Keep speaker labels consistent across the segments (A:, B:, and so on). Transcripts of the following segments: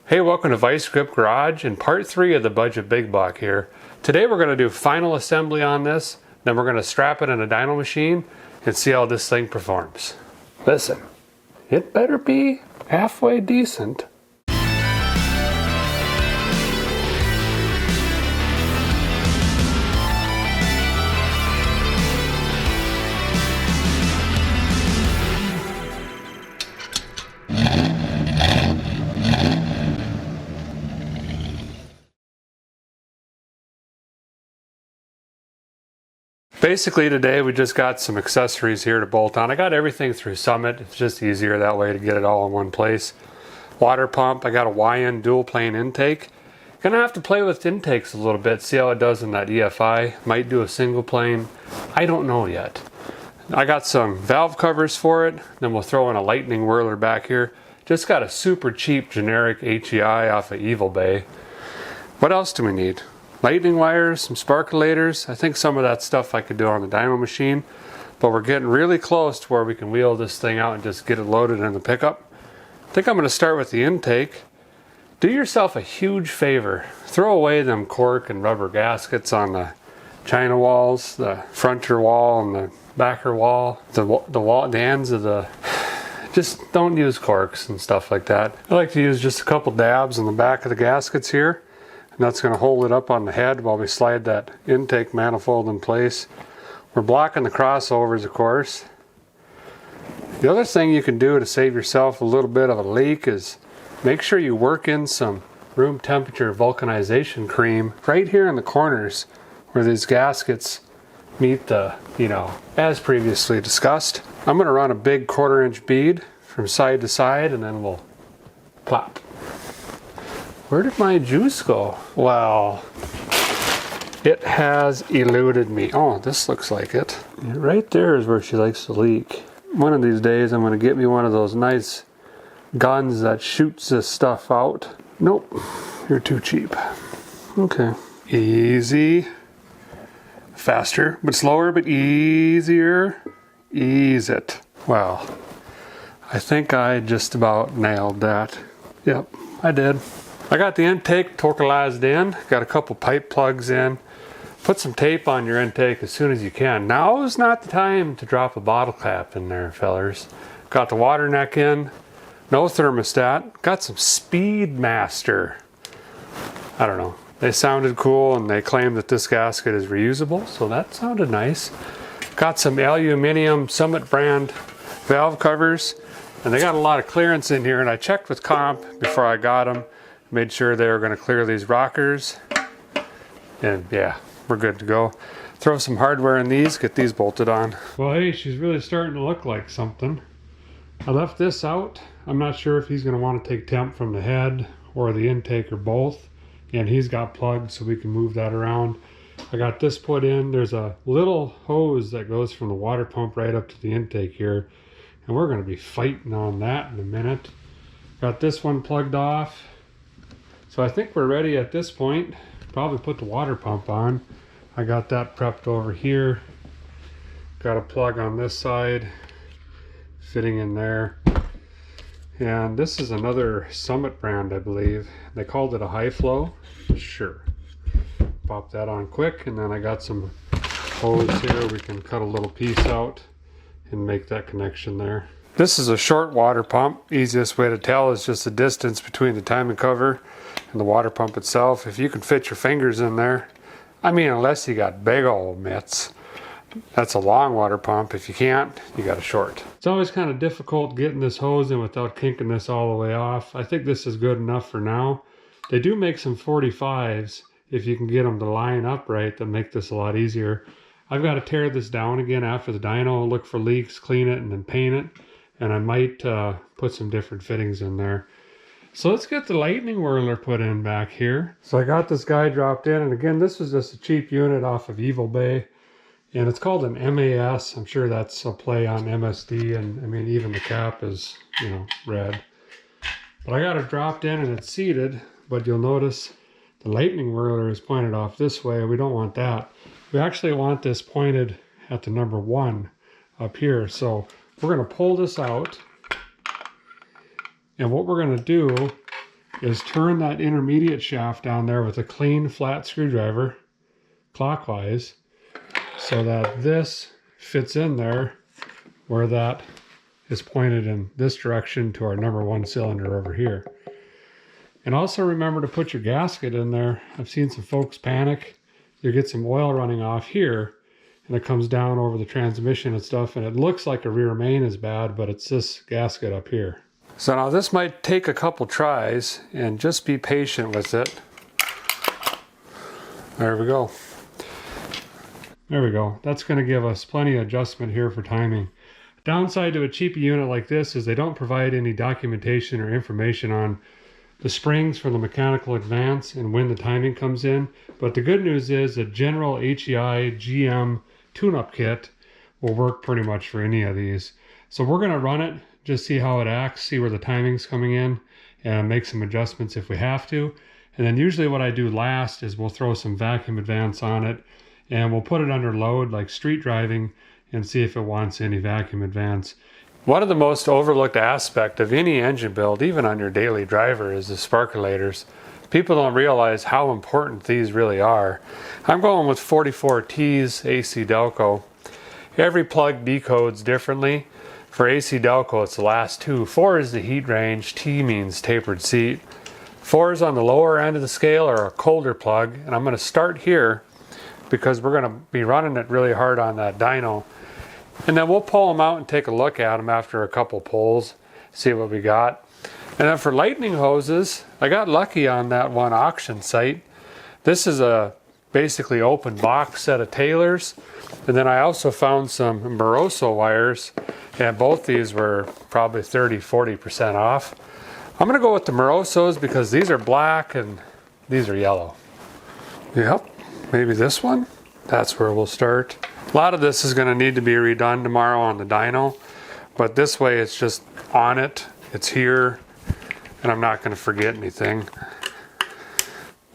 A: Hey, welcome to Vice Grip Garage and part 3 of the budget big block here. Today we're going to do final assembly on this, then we're going to strap it in a dyno machine and see how this thing performs. Listen, it better be halfway decent. Basically today we just got some accessories here to bolt on. I got everything through Summit. It's just easier that way to get it all in one place. Water pump, I got a YN dual plane intake. Gonna have to play with intakes a little bit, see how it does in that EFI. Might do a single plane, I don't know yet. I got some valve covers for it, then we'll throw in a lightning whirler back here. Just got a super cheap generic HEI off of Evil Bay. What else do we need? Lightning wires, some sparkulators. I think some of that stuff I could do on the dyno machine, but we're getting really close to where we can wheel this thing out and just get it loaded in the pickup. I think I'm going to start with the intake. Do yourself a huge favor. Throw away them cork and rubber gaskets on the China walls, the frontier wall and the backer wall, the ends of the... Just don't use corks and stuff like that. I like to use just a couple dabs on the back of the gaskets here. And that's going to hold it up on the head while we slide that intake manifold in place. We're blocking the crossovers, of course. The other thing you can do to save yourself a little bit of a leak is make sure you work in some room temperature vulcanization cream right here in the corners where these gaskets meet the, as previously discussed. I'm going to run a big 1/4 inch bead from side to side and then we'll plop. Where did my juice go? Well, it has eluded me. Oh, this looks like it. Right there is where she likes to leak. One of these days I'm going to get me one of those nice guns that shoots this stuff out. Nope, you're too cheap. Okay. Easy. Faster, but slower, but easier. Ease it. Well, I think I just about nailed that. Yep, I did. I got the intake torquilized in, got a couple pipe plugs in. Put some tape on your intake as soon as you can. Now is not the time to drop a bottle cap in there, fellers. Got the water neck in, no thermostat. Got some Speedmaster. I don't know. They sounded cool and they claim that this gasket is reusable, so that sounded nice. Got some aluminum Summit brand valve covers, and they got a lot of clearance in here, and I checked with Comp before I got them. Made sure they were going to clear these rockers, and yeah, we're good to go. Throw some hardware in these, get these bolted on. Well, hey, she's really starting to look like something. I left this out. I'm not sure if he's going to want to take temp from the head or the intake or both, and he's got plugs so we can move that around. I got this put in. There's a little hose that goes from the water pump right up to the intake here, and we're going to be fighting on that in a minute. Got this one plugged off. So I think we're ready at this point. Probably put the water pump on. I got that prepped over here. Got a plug on this side, fitting in there. And this is another Summit brand, I believe. They called it a high flow. Sure. Pop that on quick, and then I got some hose here. We can cut a little piece out and make that connection there. This is a short water pump. Easiest way to tell is just the distance between the timing cover and the water pump itself. If you can fit your fingers in there, I mean, unless you got big old mitts, that's a long water pump. If you can't, you got a short. It's always kind of difficult getting this hose in without kinking this all the way off. I think this is good enough for now. They do make some 45s if you can get them to line up right, that make this a lot easier. I've got to tear this down again after the dyno, look for leaks, clean it, and then paint it. And I might put some different fittings in there. So let's get the lightning whirler put in back here. So I got this guy dropped in, and again, this is just a cheap unit off of Evil Bay. And it's called an MAS. I'm sure that's a play on MSD, and I mean, even the cap is, red. But I got it dropped in and it's seated, but you'll notice the lightning whirler is pointed off this way. We don't want that. We actually want this pointed at the number 1 up here. So we're going to pull this out, and what we're going to do is turn that intermediate shaft down there with a clean flat screwdriver clockwise so that this fits in there where that is pointed in this direction to our number 1 cylinder over here. And also remember to put your gasket in there. I've seen some folks panic. You get some oil running off here and it comes down over the transmission and stuff, and it looks like a rear main is bad, but it's this gasket up here. So now this might take a couple tries, and just be patient with it. There we go. There we go. That's going to give us plenty of adjustment here for timing. Downside to a cheap unit like this is they don't provide any documentation or information on the springs for the mechanical advance and when the timing comes in. But the good news is a general HEI GM tune-up kit will work pretty much for any of these. So we're going to run it, just see how it acts, see where the timing's coming in, and make some adjustments if we have to. And then usually what I do last is we'll throw some vacuum advance on it, and we'll put it under load like street driving and see if it wants any vacuum advance. One of the most overlooked aspects of any engine build, even on your daily driver, is the sparkulators. People don't realize how important these really are. I'm going with 44T's AC Delco. Every plug decodes differently. For AC Delco, it's the last two. 4 is the heat range, T means tapered seat. 4 is on the lower end of the scale, or a colder plug, and I'm going to start here because we're going to be running it really hard on that dyno. And then we'll pull them out and take a look at them after a couple pulls, see what we got. And then for lightning hoses, I got lucky on that one auction site. This is a basically open box set of Taylors. And then I also found some Moroso wires, and both these were probably 30-40% off. I'm going to go with the Morosos because these are black and these are yellow. Yep, maybe this one? That's where we'll start. A lot of this is going to need to be redone tomorrow on the dyno, but this way it's just on it, it's here, and I'm not going to forget anything.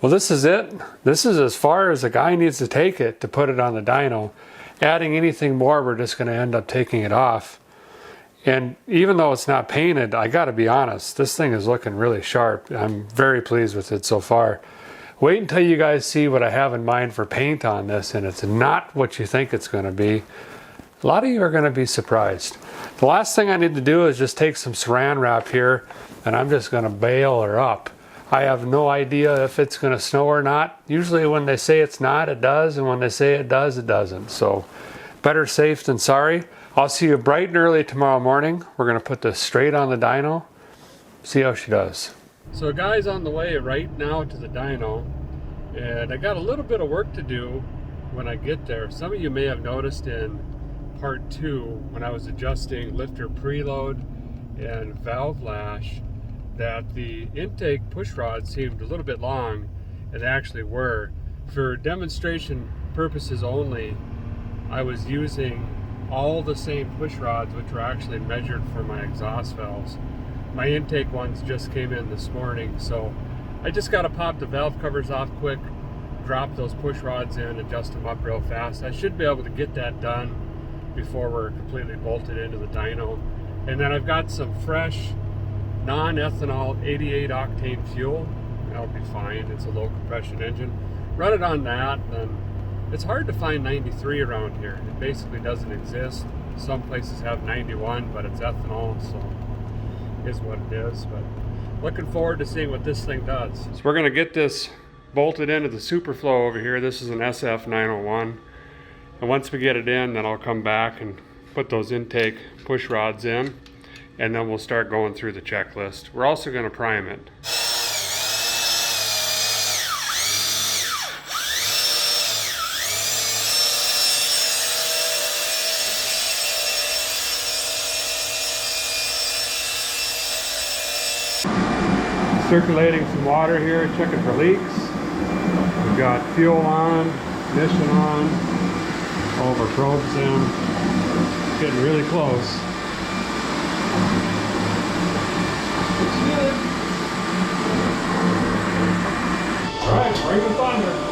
A: Well, this is it. This is as far as a guy needs to take it to put it on the dyno. Adding anything more, we're just going to end up taking it off. And even though it's not painted, I got to be honest, this thing is looking really sharp. I'm very pleased with it so far. Wait until you guys see what I have in mind for paint on this, and it's not what you think it's going to be. A lot of you are going to be surprised. The last thing I need to do is just take some saran wrap here, and I'm just going to bail her up. I have no idea if it's going to snow or not. Usually when they say it's not, it does, and when they say it does, it doesn't. So better safe than sorry. I'll see you bright and early tomorrow morning. We're going to put this straight on the dyno, see how she does. So guys, on the way right now to the dyno, and I got a little bit of work to do when I get there. Some of you may have noticed in part 2 when I was adjusting lifter preload and valve lash that the intake push rods seemed a little bit long, and they actually were. For demonstration purposes only, I was using all the same push rods which were actually measured for my exhaust valves. My intake ones just came in this morning, so I just got to pop the valve covers off quick, drop those push rods in, adjust them up real fast. I should be able to get that done before we're completely bolted into the dyno. And then I've got some fresh non-ethanol 88 octane fuel. That'll be fine. It's a low compression engine. Run it on that, then it's hard to find 93 around here. It basically doesn't exist. Some places have 91, but it's ethanol, so is what it is. But looking forward to seeing what this thing does. So we're going to get this bolted into the Superflow over here. This is an SF901. And once we get it in, then I'll come back and put those intake push rods in, and then we'll start going through the checklist. We're also going to prime it. Circulating some water here, checking for leaks. We've got fuel on, ignition on, all of our probes in. Getting really close. Looks good. Alright, bring the thunder.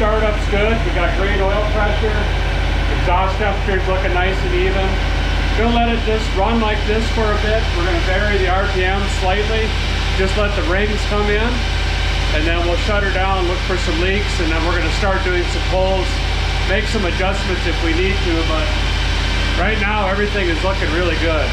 A: startup's good. We got great oil pressure. Exhaust temperature's looking nice and even. Gonna let it just run like this for a bit. We're gonna vary the RPM slightly. Just let the rings come in, and then we'll shut her down, look for some leaks, and then we're gonna start doing some pulls, make some adjustments if we need to, but right now everything is looking really good.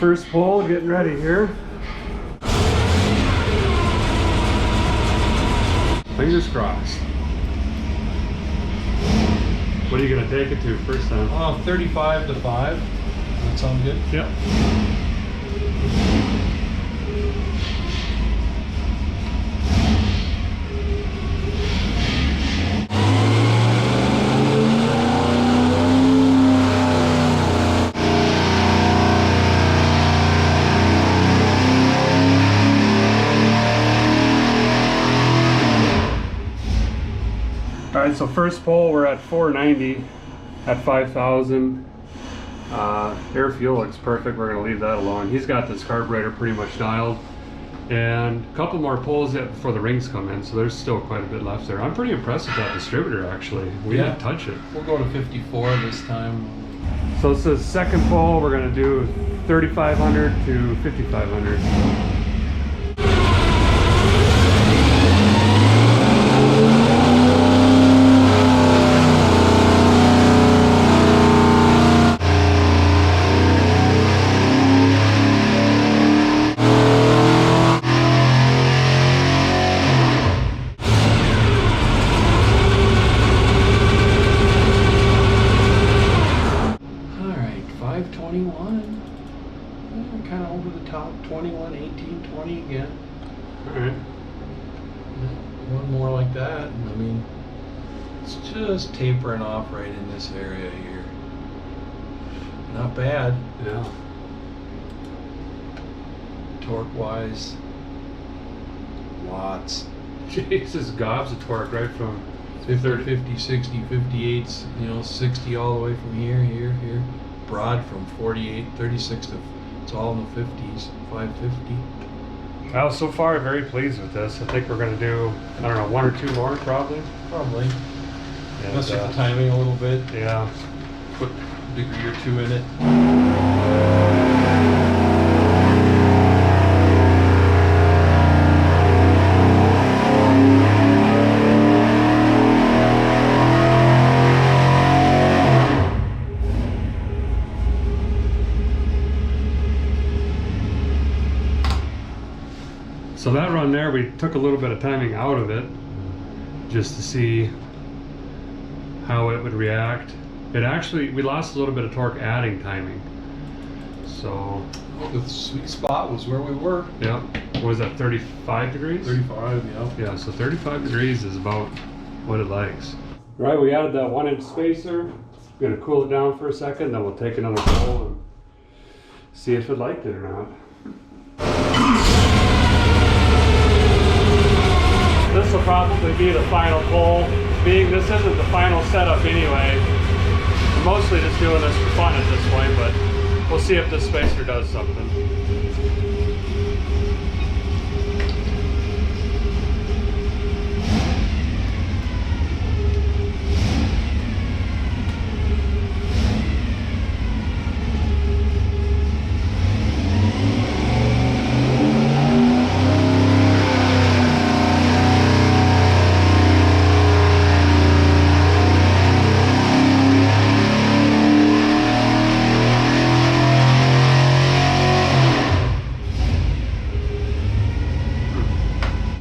A: First pull, getting ready here. Fingers crossed. What are you going to take it to first time?
B: 35 to 5. That sound good?
A: Yep. Alright, so first pull we're at 490 at 5,000. Air fuel looks perfect. We're going to leave that alone. He's got this carburetor pretty much dialed. And a couple more pulls yet before the rings come in, so there's still quite a bit left there. I'm pretty impressed with that distributor actually. We didn't touch it.
B: We'll go to 54 this time.
A: So this is second pull. We're going to do 3,500 to 5,500.
B: Kind of over the top, 21, 18, 20 again.
A: Alright.
B: One more like that, and I mean, it's just tapering off right in this area here. Not bad.
A: Yeah.
B: Torque wise, lots.
A: Jesus, gobs of torque right from
B: 50, 50, 60, 58s, you know, 60 all the way from here, here. Broad from 48, 36 to, it's all in the 50s, 550.
A: Well, so far very pleased with this. I think we're going to do, I don't know, one or two more probably.
B: Probably.
A: And,
B: mess with the timing a little bit.
A: Yeah.
B: Put a degree or two in it.
A: So that run there, we took a little bit of timing out of it just to see how it would react. It actually, we lost a little bit of torque adding timing. So
B: the sweet spot was where we were.
A: Yeah. What was that, 35 degrees?
B: 35, yeah.
A: Yeah, so 35 degrees is about what it likes. Right, we added that 1-inch spacer. We're gonna cool it down for a second, then we'll take another pull and see if it liked it or not. This will probably be the final pull, being this isn't the final setup anyway. I'm mostly just doing this for fun at this point, but we'll see if this spacer does something.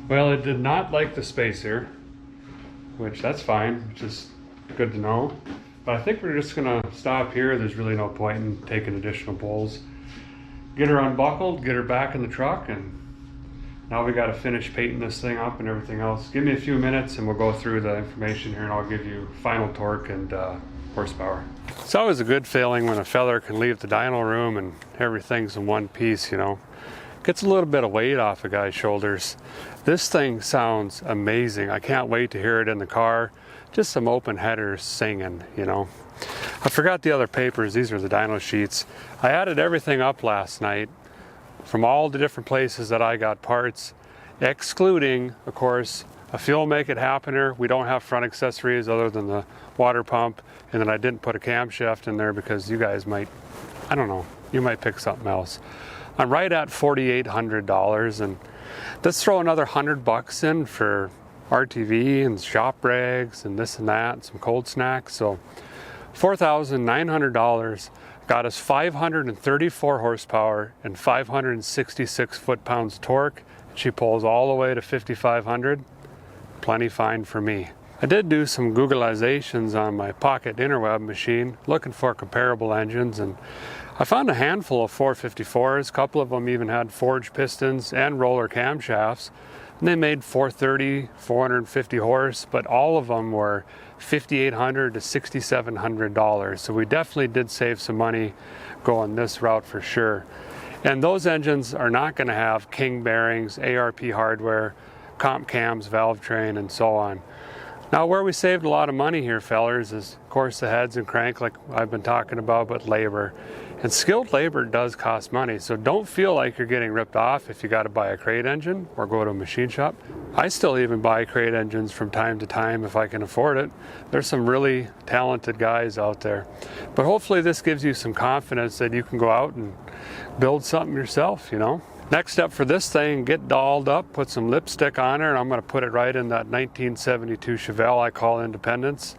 A: Well, it did not like the spacer, which that's fine, which is good to know. But I think we're just gonna stop here. There's really no point in taking additional pulls. Get her unbuckled, get her back in the truck, and now we gotta finish painting this thing up and everything else. Give me a few minutes and we'll go through the information here and I'll give you final torque and horsepower. It's always a good feeling when a feller can leave the dyno room and everything's in one piece, you know. Gets a little bit of weight off a guy's shoulders. This thing sounds amazing. I can't wait to hear it in the car. Just some open headers singing, you know. I forgot the other papers. These are the dyno sheets. I added everything up last night from all the different places that I got parts, excluding, of course, a fuel make it happener. We don't have front accessories other than the water pump, and then I didn't put a camshaft in there because you guys might, I don't know, you might pick something else. I'm right at $4,800, and let's throw another $100 in for RTV and shop rags and this and that, and some cold snacks. So $4,900 got us 534 horsepower and 566 foot-pounds of torque. She pulls all the way to 5,500. Plenty fine for me. I did do some Googleizations on my pocket interweb machine looking for comparable engines, and I found a handful of 454s. A couple of them even had forged pistons and roller camshafts. And they made 430, 450 horse, but all of them were $5,800 to $6,700. So we definitely did save some money going this route for sure. And those engines are not going to have king bearings, ARP hardware, comp cams, valve train, and so on. Now, where we saved a lot of money here, fellers, is of course the heads and crank like I've been talking about, but labor. And skilled labor does cost money, so don't feel like you're getting ripped off if you got to buy a crate engine or go to a machine shop. I still even buy crate engines from time to time if I can afford it. There's some really talented guys out there. But hopefully this gives you some confidence that you can go out and build something yourself, you know. Next step for this thing, get dolled up, put some lipstick on her, and I'm going to put it right in that 1972 Chevelle I call Independence.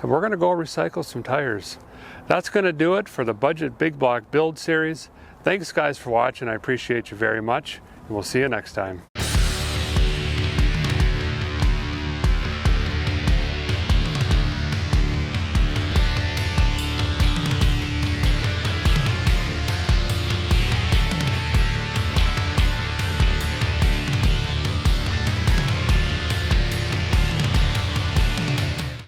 A: And we're going to go recycle some tires. That's going to do it for the Budget Big Block Build Series. Thanks guys for watching. I appreciate you very much, and we'll see you next time.